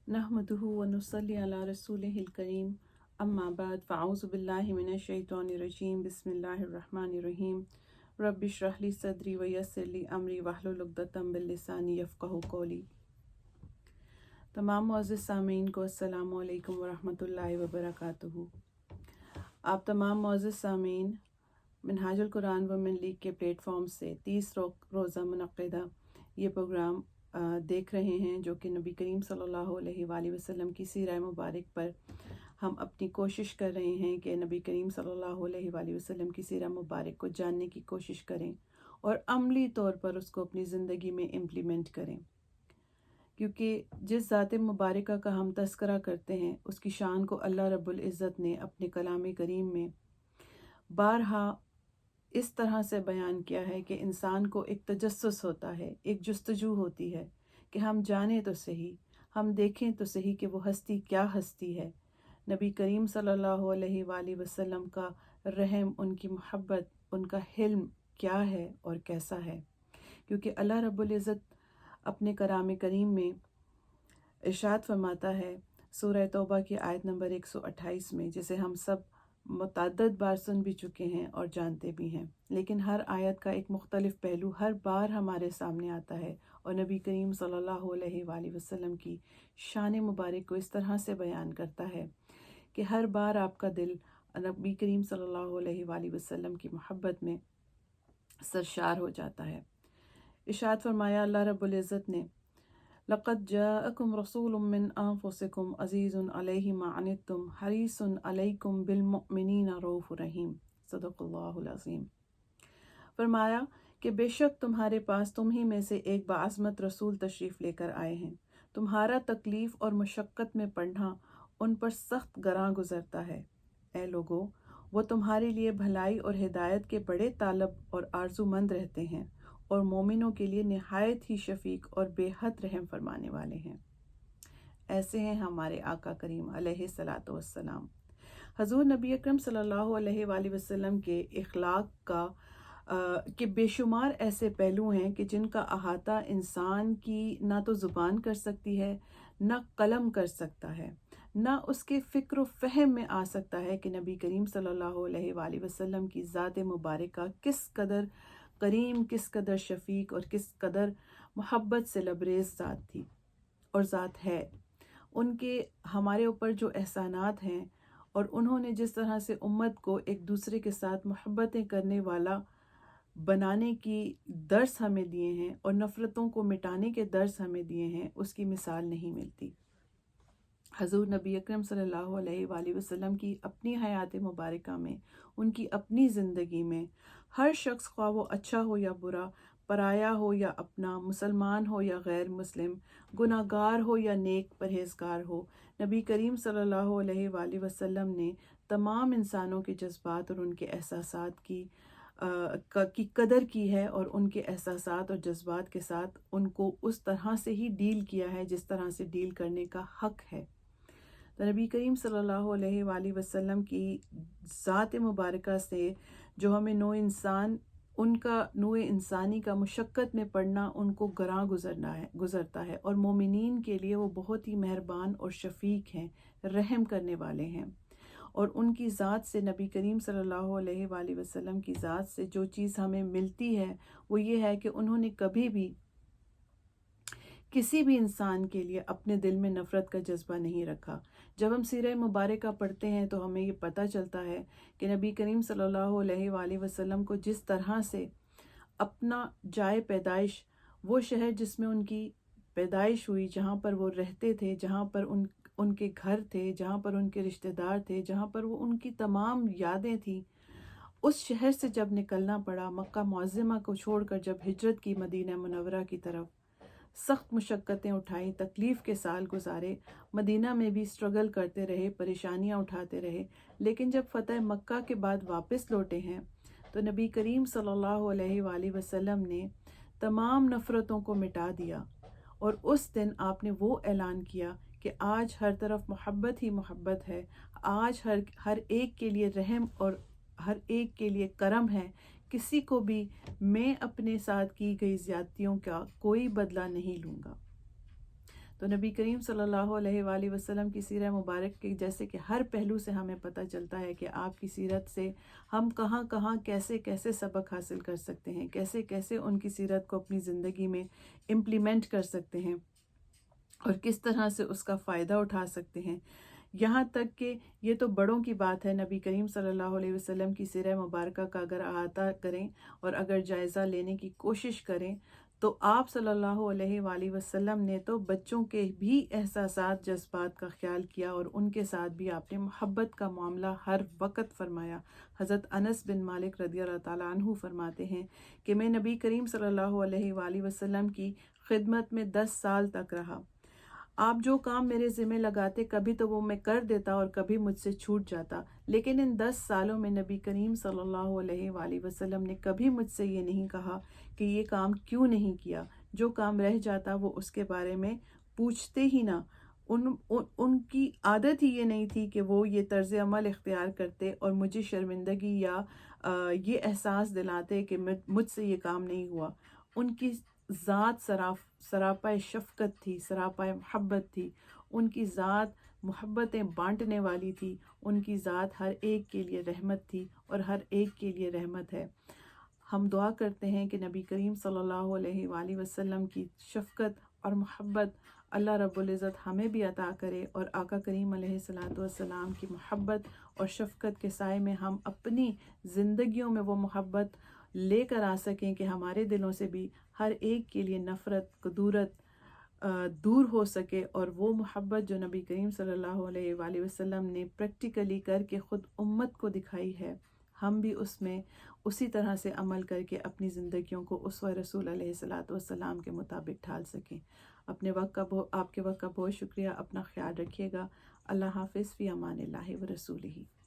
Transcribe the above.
नहमदुहु व नुसल्ली अला रसूलिहिल करीम अम्मा बाद फ़अऊज़ु बिल्लाहि मिनश शैतानिर रजीम बिस्मिल्लाहिर रहमानिर रहीम रब्बि इश्रह ली सदरी व यस्सिर ली अमरी वहलुल उक़दतम मिन लिसानी यफ़क़हू क़ौली। तमाम मुअज़्ज़िज़ सामीन को अस्सलामु अलैकुम व रहमतुल्लाहि व बरकातुहू। आप तमाम मुअज़्ज़िज़ सामीन मिनहाजुल कुरान व मिन लीग के प्लेटफॉर्म से 30 रोज़ा मुनक़्क़िदा ये प्रोग्राम देख रहे हैं, जो कि नबी करीम सल्लल्लाहु अलैहि वसल्लम की सीरत मुबारक पर हम अपनी कोशिश कर रहे हैं कि नबी करीम सल्लल्लाहु अलैहि वसल्लम की सीरत मुबारक को जानने की कोशिश करें और अमली तौर पर उसको अपनी ज़िंदगी में इम्प्लीमेंट करें, क्योंकि जिस ज़ात मुबारक का हम तज़किरा करते हैं उसकी शान को अल्लाह रब्बुल इज़्ज़त ने अपने कलाम करीम में बारहा इस तरह से बयान किया है कि इंसान को एक तजस्सुस होता है, एक जुस्तजू होती है कि हम जानें तो सही, हम देखें तो सही कि वो हस्ती क्या हस्ती है। नबी करीम सल्लल्लाहु अलैहि वसल्लम का रहम, उनकी मोहब्बत, उनका हिल्म क्या है और कैसा है, क्योंकि अल्लाह रब्बुल इज़्ज़त अपने कलाम करीम में इरशाद फरमाता है सूरह तौबा की आयत नंबर 128 में, जिसे हम सब मुतअद्दिद बार सुन भी चुके हैं और जानते भी हैं, लेकिन हर आयत का एक मुख्तलिफ पहलू हर बार हमारे सामने आता है और नबी करीम सल्लल्लाहु अलैहि वसल्लम की शान मुबारक को इस तरह से बयान करता है कि हर बार आपका दिल नबी करीम सल्लल्लाहु अलैहि वसल्लम की मोहब्बत में सरशार हो जाता है। इरशाद फरमाया अल्लाह रब्बुल इज़्ज़त ने, लक़द जाअकुम रसूलुम मिन अनफुसिकुम अज़ीज़ुन अलैहि मा अनित्तुम हरीसुन अलैकुम बिल मुमिनीना रऊफ़ुर रहीम। सदक़ल्लाहुल अज़ीम। फरमाया कि बेशक तुम्हारे पास तुम ही में से एक बाअज़मत रसूल तशरीफ़ लेकर आए हैं। तुम्हारा तकलीफ़ और मुशक्क़त में पड़ना उन पर सख्त गरां गुज़रता है। ए लोगो, वो तुम्हारे लिए भलाई और हिदायत के बड़े तालब और आरज़ूमंद रहते हैं और मोमिनों के लिए निहायत ही शफ़ीक और बेहद रहम फरमाने वाले हैं। ऐसे हैं हमारे आका करीम अलैहिस्सलातु वस्सलाम। हज़ूर नबी अकरम सल्लल्लाहु अलैहि वसल्लम के इखलाक के बेशुमार ऐसे पहलू हैं कि जिनका अहाता इंसान की ना तो ज़ुबान कर सकती है, ना कलम कर सकता है, ना उसके फ़िक्र फ़हम में आ सकता है कि नबी करीम सल्लल्लाहु अलैहि वसल्लम की ज़ात मुबारक किस कदर करीम, किस कदर शफ़ीक और किस कदर मोहब्बत से लबरेज़ ज़ात थी और ज़ात है। उनके हमारे ऊपर जो एहसानात हैं और उन्होंने जिस तरह से उम्मत को एक दूसरे के साथ मोहब्बतें करने वाला बनाने की दर्स हमें दिए हैं और नफ़रतों को मिटाने के दर्स हमें दिए हैं, उसकी मिसाल नहीं मिलती। हज़ूर नबी अकरम सल्लल्लाहु अलैहि वसल्लम की अपनी हयात मुबारका में, उनकी अपनी ज़िंदगी में हर शख्स, ख्वाह वो अच्छा हो या बुरा, पराया हो या अपना, मुसलमान हो या गैर मुस्लिम, गुनाहगार हो या नेक परहेज़गार हो, नबी करीम सल्लल्लाहु अलैहि वसल्लम ने तमाम इंसानों के जज्बात और उनके एहसासात की कदर की है और उनके एहसासात और जज्बात के साथ उनको उस तरह से ही डील किया है जिस तरह से डील करने का हक़ है। तो नबी करीम सल्लल्लाहु अलैहि वसल्लम की ज़ात मुबारका से जो हमें नौ इंसान, उनका नूए इंसानी का मुशक्क़त में पड़ना उनको गरां गुज़रता है और मोमिनीन के लिए वो बहुत ही मेहरबान और शफ़ीक हैं, रहम करने वाले हैं। और उनकी ज़ात से, नबी करीम सल्लल्लाहु अलैहि वसल्लम की ज़ात से जो चीज़ हमें मिलती है वो ये है कि उन्होंने कभी भी किसी भी इंसान के लिए अपने दिल में नफ़रत का जज्बा नहीं रखा। जब हम सीरत मुबारका पढ़ते हैं तो हमें ये पता चलता है कि नबी करीम सल्लल्लाहु अलैहि वसल्लम को जिस तरह से अपना जाए पैदाइश, वो शहर जिसमें उनकी पैदाइश हुई, जहाँ पर वो रहते थे, जहाँ पर उनके घर थे, जहाँ पर उनके रिश्तेदार थे, जहाँ पर वो उनकी तमाम यादें थीं, उस शहर से जब निकलना पड़ा, मक्का मुअज़्ज़मा को छोड़कर जब हिजरत की मदीना मुनव्वरा की तरफ, सख्त मुशक्क़तें उठाई, तकलीफ़ के साल गुजारे, मदीना में भी स्ट्रगल करते रहे, परेशानियाँ उठाते रहे, लेकिन जब फ़तह मक्का के बाद वापस लौटे हैं तो नबी करीम सल्लल्लाहु अलैहि वसल्लम ने तमाम नफ़रतों को मिटा दिया और उस दिन आपने वो ऐलान किया कि आज हर तरफ मोहब्बत ही मोहब्बत है, आज हर एक के लिए रहम और हर एक के लिए करम है, किसी को भी मैं अपने साथ की गई ज़्यादतियों का कोई बदला नहीं लूँगा। تو نبی کریم صلی اللہ علیہ وآلہ وسلم کی سیرہ مبارک کے جیسے کہ ہر پہلو سے ہمیں پتہ چلتا ہے کہ آپ کی سیرت سے ہم کہاں کہاں کیسے کیسے سبق حاصل کر سکتے ہیں، کیسے کیسے ان کی سیرت کو اپنی زندگی میں امپلیمنٹ کر سکتے ہیں اور کس طرح سے اس کا فائدہ اٹھا سکتے ہیں۔ یہاں تک کہ یہ تو بڑوں کی بات ہے، نبی کریم صلی اللہ علیہ وسلم کی سیرہ مبارکہ کا اگر احاطہ کریں اور اگر جائزہ لینے کی کوشش کریں تو آپ صلی اللہ علیہ وآلہ وسلم نے تو بچوں کے بھی احساسات جذبات کا خیال کیا اور ان کے ساتھ بھی آپ نے محبت کا معاملہ ہر وقت فرمایا۔ حضرت انس بن مالک رضی اللہ تعالیٰ عنہ فرماتے ہیں کہ میں نبی کریم صلی اللہ علیہ وآلہ وسلم کی خدمت میں 10 سال تک رہا۔ آپ جو کام میرے ذمہ لگاتے کبھی تو وہ میں کر دیتا اور کبھی مجھ سے چھوٹ جاتا، لیکن ان 10 سالوں میں نبی کریم صلی اللہ علیہ وآلہ وسلم نے کبھی مجھ سے یہ نہیں کہا کہ یہ کام کیوں نہیں کیا۔ جو کام رہ جاتا وہ اس کے بارے میں پوچھتے ہی نہ۔ ان کی عادت ہی یہ نہیں تھی کہ وہ یہ طرز عمل اختیار کرتے اور مجھے شرمندگی یا یہ احساس دلاتے کہ مجھ سے یہ کام نہیں ہوا۔ ان کی ذات سراپا شفقت تھی، سراپا محبت تھی، ان کی ذات محبتیں بانٹنے والی تھی، ان کی ذات ہر ایک کے لیے رحمت تھی اور ہر ایک کے لیے رحمت ہے۔ ہم دعا کرتے ہیں کہ نبی کریم صلی اللہ علیہ وآلہ وسلم کی شفقت اور محبت اللہ رب العزت ہمیں بھی عطا کرے اور آقا کریم علیہ الصلوۃ والسلام کی محبت اور شفقت کے سائے میں ہم اپنی زندگیوں میں وہ محبت لے کر آ سکیں کہ ہمارے دلوں سے بھی ہر ایک کے لیے نفرت کدورت دور ہو سکے، اور وہ محبت جو نبی کریم صلی اللہ علیہ وآلہ وسلم نے پریکٹیکلی کر کے خود امت کو دکھائی ہے، ہم بھی اس میں اسی طرح سے عمل کر کے اپنی زندگیوں کو اسوہ رسول علیہ الصلوۃ والسلام کے مطابق ڈھال سکیں۔ آپ کے وقت کا بہت شکریہ، اپنا خیال رکھیے گا۔ اللہ حافظ، فی امان اللہ و رسولہ۔